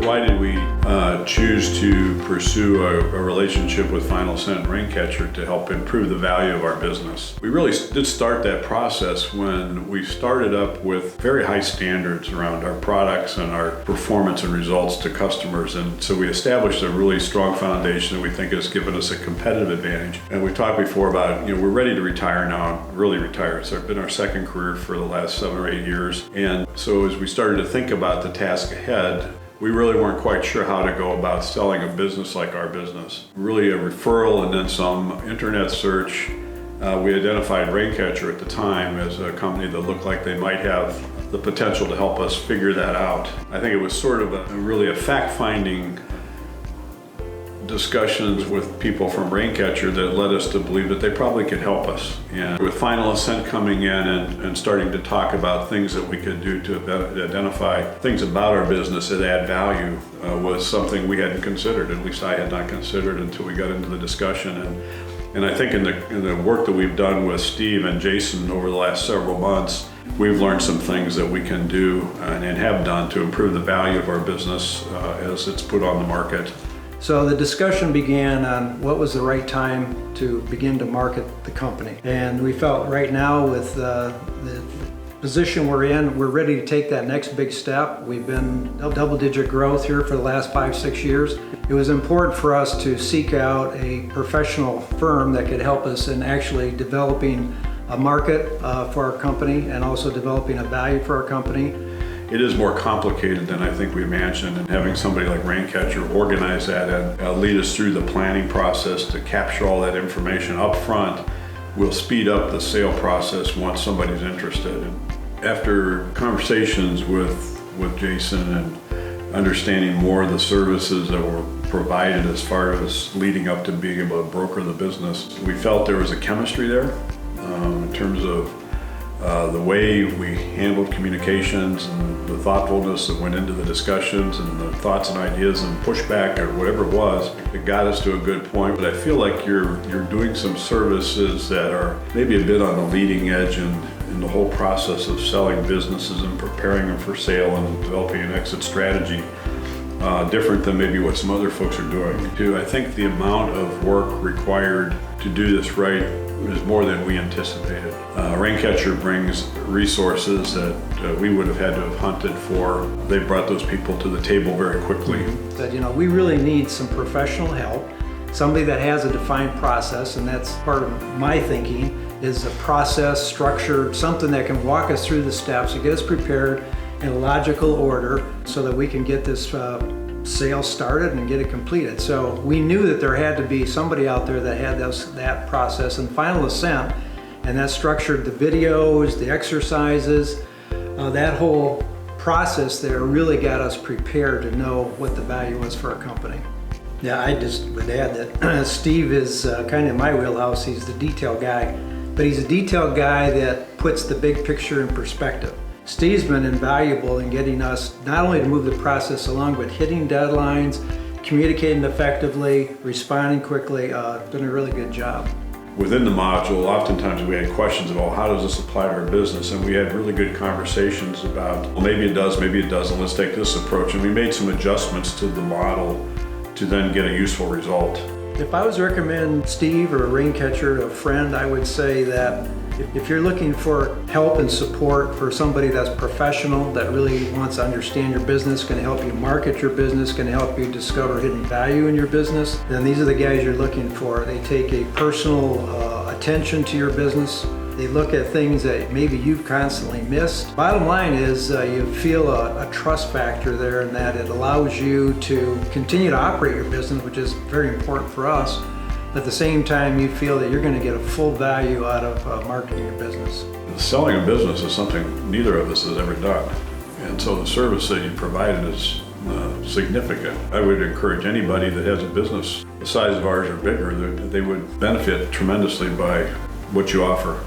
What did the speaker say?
Why did we choose to pursue a relationship with Final Cent and Raincatcher to help improve the value of our business? We really did start that process when we started up with very high standards around our products and our performance and results to customers. And so we established a really strong foundation that we think has given us a competitive advantage. And we talked before about, we're ready to retire now, really retire. It's been our second career for the last 7 or 8 years. And so as we started to think about the task ahead, we really weren't quite sure how to go about selling a business like our business. Really a referral and then some internet search. We identified Raincatcher at the time as a company that looked like they might have the potential to help us figure that out. I think it was sort of really a fact-finding discussions with people from Raincatcher that led us to believe that they probably could help us. And with Final Cent coming in and starting to talk about things that we could do to identify things about our business that add value was something we hadn't considered, at least I had not considered until we got into the discussion. And I think in the work that we've done with Steve and Jason over the last several months, we've learned some things that we can do and have done to improve the value of our business as it's put on the market. So the discussion began on what was the right time to begin to market the company. And we felt right now with the position we're in, we're ready to take that next big step. We've been double-digit growth here for the last 5-6 years. It was important for us to seek out a professional firm that could help us in actually developing a market for our company and also developing a value for our company. It is more complicated than I think we imagined, and having somebody like Raincatcher organize that and lead us through the planning process to capture all that information up front will speed up the sale process once somebody's interested. And after conversations with Jason and understanding more of the services that were provided as far as leading up to being able to broker the business, we felt there was a chemistry there in terms of the way we handled communications and the thoughtfulness that went into the discussions and the thoughts and ideas and pushback or whatever it was, it got us to a good point. But I feel like you're doing some services that are maybe a bit on the leading edge in the whole process of selling businesses and preparing them for sale and developing an exit strategy, different than maybe what some other folks are doing. I think the amount of work required to do this right is more than we anticipated. Raincatcher brings resources that we would have had to have hunted for. They brought those people to the table very quickly. That we really need some professional help, somebody that has a defined process, and that's part of my thinking, is a process, structure, something that can walk us through the steps and get us prepared in a logical order so that we can get this sale started and get it completed. So we knew that there had to be somebody out there that had that process, and Final Cent, and that structured the videos, the exercises, that whole process there really got us prepared to know what the value was for our company. Yeah, I just would add that Steve is kind of in my wheelhouse. He's the detail guy, but he's a detail guy that puts the big picture in perspective. Steve's been invaluable in getting us not only to move the process along, but hitting deadlines, communicating effectively, responding quickly, doing a really good job. Within the module, oftentimes we had questions about how does this apply to our business, and we had really good conversations about, well, maybe it does, maybe it doesn't, let's take this approach. And we made some adjustments to the model to then get a useful result. If I was to recommend Steve or Raincatcher to a friend, I would say that if you're looking for help and support for somebody that's professional, that really wants to understand your business, can help you market your business, can help you discover hidden value in your business, then these are the guys you're looking for. They take a personal attention to your business. They look at things that maybe you've constantly missed. Bottom line is you feel a trust factor there, in that it allows you to continue to operate your business, which is very important for us. At the same time, you feel that you're going to get a full value out of marketing your business. Selling a business is something neither of us has ever done. And so the service that you provided is significant. I would encourage anybody that has a business the size of ours or bigger, that they would benefit tremendously by what you offer.